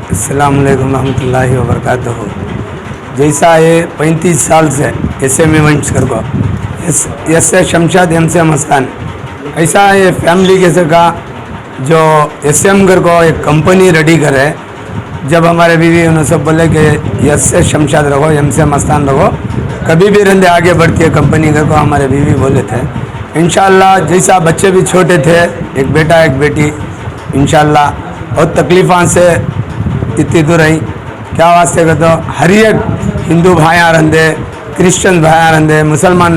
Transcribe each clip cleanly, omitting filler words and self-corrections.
अस्सलाम वालेकुम रहमतुल्लाहि व बरकातहू। जैसा ये 35 साल से SM इवेंट्स कर को एस से शमशाद एम से मस्तान, ऐसा ये फैमिली कैसे का जो SM कर को एक कंपनी रेडी करे। जब हमारे बीवी उन्होंने सब बोले कि एस से शमशाद रखो, एम से मस्तान रखो, कभी भी रंदे आगे बढ़ती है कंपनी कर को, हमारे बीवी बोले थे। इंशाल्लाह जैसा बच्चे भी छोटे थे, एक बेटा एक बेटी, इंशाल्लाह बहुत तकलीफ़ों से इतनी दूर रही। क्या वास्ते का तो हर एक हिंदू भाइयाँ रंदे, क्रिश्चियन भाइयाँ रंदे, मुसलमान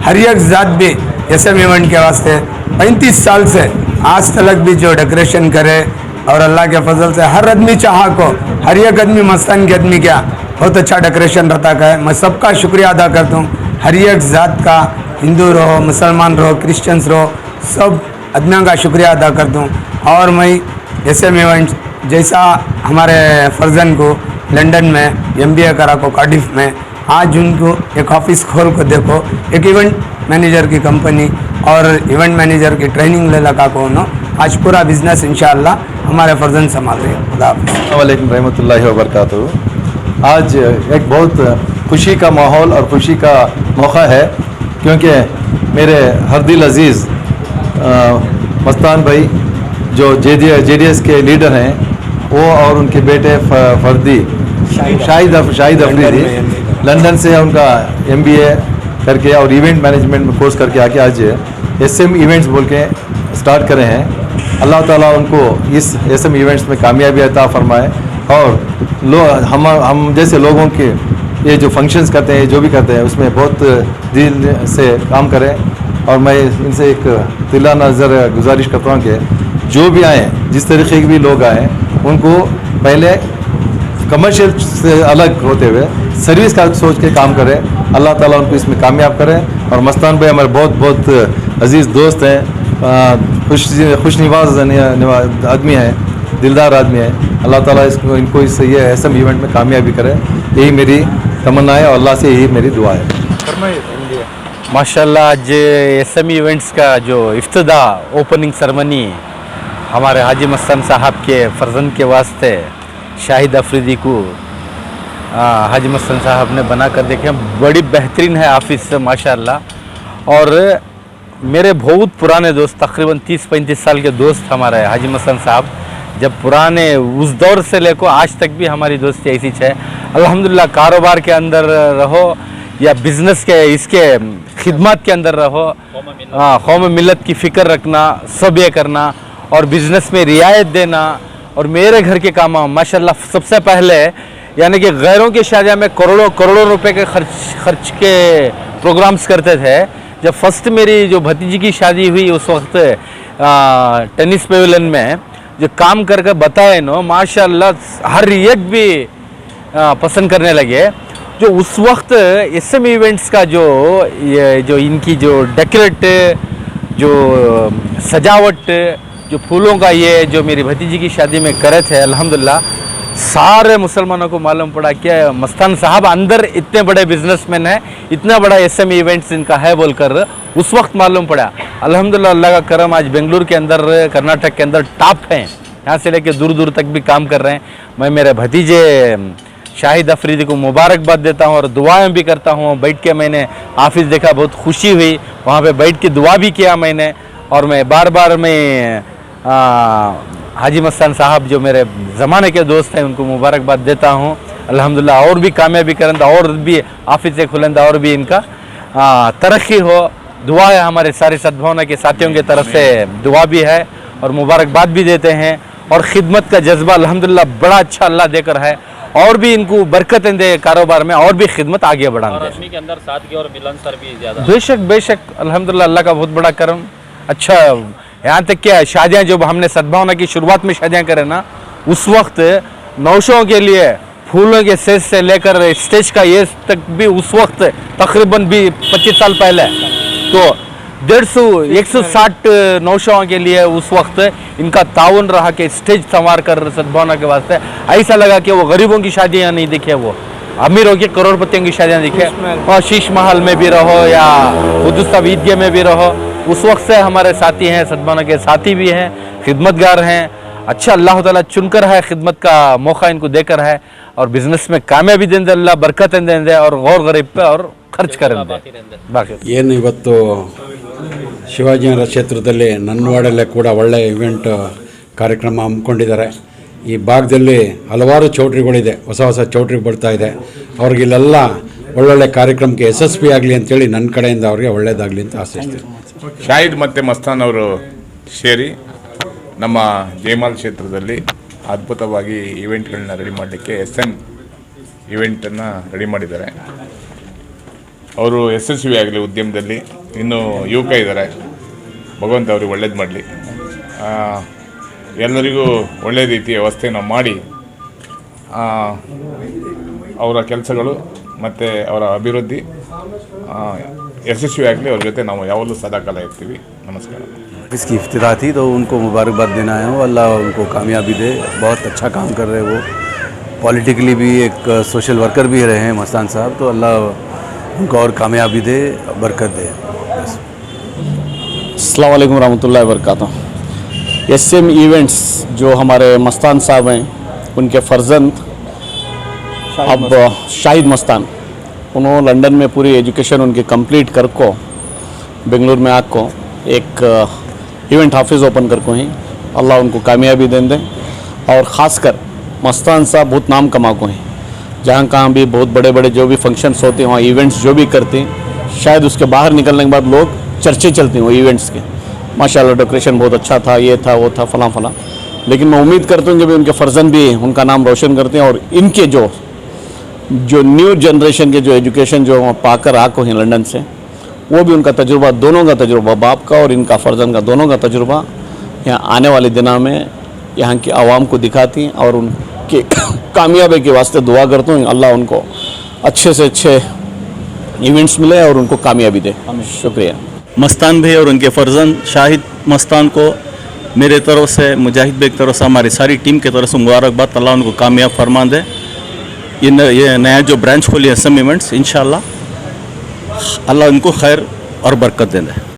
हर एक ज़ात भी SM इवेंट के वास्ते 35 साल से आज तक भी जो डेकोरेशन करे, और अल्लाह के फजल से हर आदमी चाहा को, हर एक आदमी मस्तान के आदमी क्या बहुत अच्छा डेकोरेशन रहता है। मैं सबका शुक्रिया अदा करता हूँ, हर एक ज़ात का, हिंदू रहो, मुसलमान रहो, क्रिश्चियंस रहो, सब आदमियों का शुक्रिया अदा करता हूँ। और मैं SM इवेंट्स जैसा हमारे फर्जन को लंदन में MBA करा को कार्डिफ में, आज उनको एक ऑफिस खोल को देखो, एक इवेंट मैनेजर की कंपनी और इवेंट मैनेजर की ट्रेनिंग ले लगा को उन्होंने आज पूरा बिजनेस इंशाअल्लाह हमारे फर्जन संभाल रहे हैं। खुदा हाफ़िज़। वालेकुम रहमतुल्लाहि व बरकातहू। आज एक बहुत खुशी का माहौल और खुशी का मौका है, क्योंकि मेरे हरदिल अज़ीज़ मस्तान भाई जो JDS के लीडर हैं, वो और उनके बेटे फर्दी शाहिद अफरीदी लंदन से उनका MBA करके और इवेंट मैनेजमेंट में कोर्स करके आके आज SM इवेंट्स बोल के स्टार्ट करे हैं। अल्लाह ताला उनको इस SM इवेंट्स में कामयाबी अता फरमाए, और हम जैसे लोगों के ये जो फंक्शंस करते हैं, जो भी करते हैं, उसमें बहुत दिल से काम करें। और मैं इनसे एक तिला नज़र गुजारिश करता हूँ कि जो भी आए, जिस तरीके के भी लोग आए, उनको पहले कमर्शियल से अलग होते हुए सर्विस का सोच के काम करें। अल्लाह ताला उनको इसमें कामयाब करें। और मस्तान भाई हमारे बहुत बहुत अजीज़ दोस्त हैं, खुश नवाज आदमी हैं, दिलदार आदमी है। अल्लाह ताला इनको इस ये SM इवेंट में कामयाबी करे, यही मेरी तमन्ना है और अल्लाह से यही मेरी दुआ है। माशाल्लाह आज SM इवेंट्स का जो इफ्तिदा ओपनिंग सेरेमनी हमारे हाजी मस्तान साहब के फर्जन के वास्ते शाहिद अफरीदी को हाजी मस्तान साहब ने बना कर देखे, बड़ी बेहतरीन है ऑफिस माशाल्लाह। और मेरे बहुत पुराने दोस्त, तकरीबन 30-35 साल के दोस्त हमारे हाजी मस्तान साहब, जब पुराने उस दौर से लेकर आज तक भी हमारी दोस्ती ऐसी है। अल्हम्दुलिल्लाह कारोबार के अंदर रहो या बिज़नेस के इसके खिदमत के अंदर रहो, कौम मिलत की फ़िक्र रखना, सब ये करना और बिज़नेस में रियायत देना। और मेरे घर के काम माशाल्लाह सबसे पहले यानी कि गैरों की शादियाँ में करोड़ों रुपए के खर्च के प्रोग्राम्स करते थे। जब फर्स्ट मेरी जो भतीजी की शादी हुई, उस वक्त टेनिस पेविलियन में जो काम करके बताए नो, माशाल्लाह हर एक भी पसंद करने लगे। जो उस वक्त SM इवेंट्स का जो इनकी जो डेकोरेट, जो सजावट, जो फूलों का ये जो मेरी भतीजी की शादी में करे थे, अल्हम्दुलिल्लाह सारे मुसलमानों को मालूम पड़ा कि मस्तान साहब अंदर इतने बड़े बिजनेसमैन हैं, इतना बड़ा SM इवेंट्स इनका है बोलकर उस वक्त मालूम पड़ा। अल्हम्दुलिल्लाह अल्लाह का करम, आज बेंगलुरु के अंदर, कर्नाटक के अंदर टॉप हैं, यहाँ से लेके दूर दूर तक भी काम कर रहे हैं। मैं मेरे भतीजे शाहिद अफरीदी को मुबारकबाद देता हूँ और दुआएं भी करता हूँ। बैठ के मैंने ऑफिस देखा, बहुत खुशी हुई, वहाँ पे बैठ के दुआ भी किया मैंने। और मैं बार बार हाजी मस्तान साहब जो मेरे ज़माने के दोस्त हैं, उनको मुबारकबाद देता हूँ। अल्हम्दुलिल्लाह और भी कामयाबी करें, और भी ऑफिस खुलें, और भी इनका तरक्की हो। दुआ है हमारे सारे सद्भावना के साथियों की तरफ से, दुआ भी है और मुबारकबाद भी देते हैं। और ख़िदमत का जज्बा अल्हम्दुलिल्लाह बड़ा अच्छा अल्लाह देकर है, और भी इनको बरकतें दे कारोबार में, और भी खिदमत आगे बढ़ाएं। आदमी के अंदर सादगी और मिलनसार भी ज़्यादा। बेशक अल्हम्दुलिल्लाह अल्लाह का बहुत बड़ा करम। अच्छा, यहाँ तक क्या शादियाँ, जब हमने सद्भावना की शुरुआत में शादियाँ करें ना, उस वक्त नौशों के लिए फूलों के सेज से लेकर स्टेज का ये तक भी उस वक्त तकरीबन भी 25 साल पहले तो 150-160 नौशों के लिए उस वक्त इनका ताउन रहा कि स्टेज संवार कर सद्भावना के वास्ते। ऐसा लगा कि वो गरीबों की शादियाँ नहीं दिखे, वो अमीरों के करोड़पतियों की शादियाँ दिखे। और शीश महल में भी रहो या हुदुस्तान ईदगाह में भी रहो, उस वक्त से हमारे साथी हैं, सद्भावना के साथी भी हैं, खिदमतगार हैं। अच्छा अल्लाह ताला चुनकर है, खिदमत का मौका इनको देकर है और बिजनेस में कामयाबी देंदे अल्लाह, बरकत देंदे और गौर गरीब पे और ಖರ್ಚು ಕರೆಂದೆ ಬಾಕಿ ಏನು ಇವತ್ತು ಶಿವಾಜಿನಗರ ಕ್ಷೇತ್ರದಲ್ಲಿ ನನ್ನ ವಾರ್ಡಲ್ಲೇ ಕೂಡ ಒಳ್ಳೆಯ ಇವೆಂಟ್ ಕಾರ್ಯಕ್ರಮ ಹಮ್ಮಿಕೊಂಡಿದ್ದಾರೆ. ಈ ಭಾಗದಲ್ಲಿ ಹಲವಾರು ಚೌಟ್ರಿಗಳಿದೆ, ಹೊಸ ಹೊಸ ಚೌಟ್ರಿ ಬರ್ತಾ ಇದೆ. ಅವ್ರಿಗಿಲ್ಲೆಲ್ಲ ಒಳ್ಳೊಳ್ಳೆ ಕಾರ್ಯಕ್ರಮಕ್ಕೆ ಯಶಸ್ವಿ ಆಗಲಿ ಅಂತೇಳಿ ನನ್ನ ಕಡೆಯಿಂದ ಅವ್ರಿಗೆ ಒಳ್ಳೆಯದಾಗಲಿ ಅಂತ ಆಶಿಸ್ತೀನಿ. ಶಾಹಿದ್ ಮತ್ತು ಮಸ್ತಾನ್ ಅವರು ಸೇರಿ ನಮ್ಮ ಜಯಮಾಲ್ ಕ್ಷೇತ್ರದಲ್ಲಿ ಅದ್ಭುತವಾಗಿ ಇವೆಂಟ್ಗಳನ್ನ ರೆಡಿ ಮಾಡಲಿಕ್ಕೆ SM ಇವೆಂಟನ್ನು ರೆಡಿ ಮಾಡಿದ್ದಾರೆ. ಅವರು ಯಶಸ್ವಿ ಆಗಲಿ ಉದ್ಯಮದಲ್ಲಿ, ಇನ್ನೂ ಯುವಕ ಇದ್ದಾರೆ, ಭಗವಂತ ಅವ್ರಿಗೆ ಒಳ್ಳೇದು ಮಾಡಲಿ. ಎಲ್ಲರಿಗೂ ಒಳ್ಳೆಯ ರೀತಿಯ ವ್ಯವಸ್ಥೆಯನ್ನು ಮಾಡಿ ಅವರ ಕೆಲಸಗಳು ಮತ್ತು ಅವರ ಅಭಿವೃದ್ಧಿ ಯಶಸ್ವಿ ಆಗಲಿ. ಅವ್ರ ಜೊತೆ ನಾವು ಯಾವಾಗಲೂ ಸದಾಕಾಲ ಇರ್ತೀವಿ. ನಮಸ್ಕಾರ. इसकी इफ्तिताह थी तो उनको मुबारकबाद देना आया हूँ. अल्लाह उनको कामयाबी दे. बहुत अच्छा काम कर रहे वो, पॉलिटिकली भी एक सोशल वर्कर भी रहे हैं मस्तान साहब. तो अल्लाह उनको और कामयाबी दे, बरकत दे. अस्सलाम वालेकुम रहमतुल्लाहि व बरकातहू. SM इवेंट्स जो हमारे मस्तान साहब हैं, उनके फर्जंद अब शाहिद मस्तान, उन्होंने लंदन में पूरी एजुकेशन उनकी कंप्लीट कर को बेंगलुरु में आको एक इवेंट ऑफिस ओपन कर को ही अल्लाह उनको कामयाबी दें दे. और ख़ासकर मस्तान साहब बहुत नाम कमा को हैं. जहाँ कहाँ भी बहुत बड़े बड़े जो भी फंक्शंस होते हैं, वहाँ इवेंट्स जो भी करते हैं, शायद उसके बाहर निकलने के बाद लोग चर्चे चलती हैं वो इवेंट्स के. माशाल्लाह डेकोरेशन बहुत अच्छा था, ये था वो था फलां फलां. लेकिन मैं उम्मीद करता हूँ कि भी उनके फर्जंद भी उनका नाम रोशन करते हैं और इनके जो न्यू जनरेशन के जो एजुकेशन जो पाकर आको हैं लंदन से, वो भी उनका तजुर्बा, दोनों का तजुर्बा, बाप का और इनका फर्जंद का, दोनों का तजुर्बा यहाँ आने वाले दिनों में यहाँ की आवाम को दिखाती हैं. और उनके कामयाबी के वास्ते दुआ करता हूँ अल्लाह उनको अच्छे से अच्छे इवेंट्स मिले और उनको कामयाबी दे. शुक्रिया. मस्तान भाई और उनके फर्जंद शाहिद मस्तान को मेरे तरफ से, मुजाहिद भाई की तरफ से, हमारी सारी टीम की तरफ से मुबारकबाद. अल्लाह उनको कामयाब फरमा दे. ये नया जो ब्रांच खोली SM इवेंट्स, इंशाल्लाह अल्लाह उनको खैर और बरकत दे.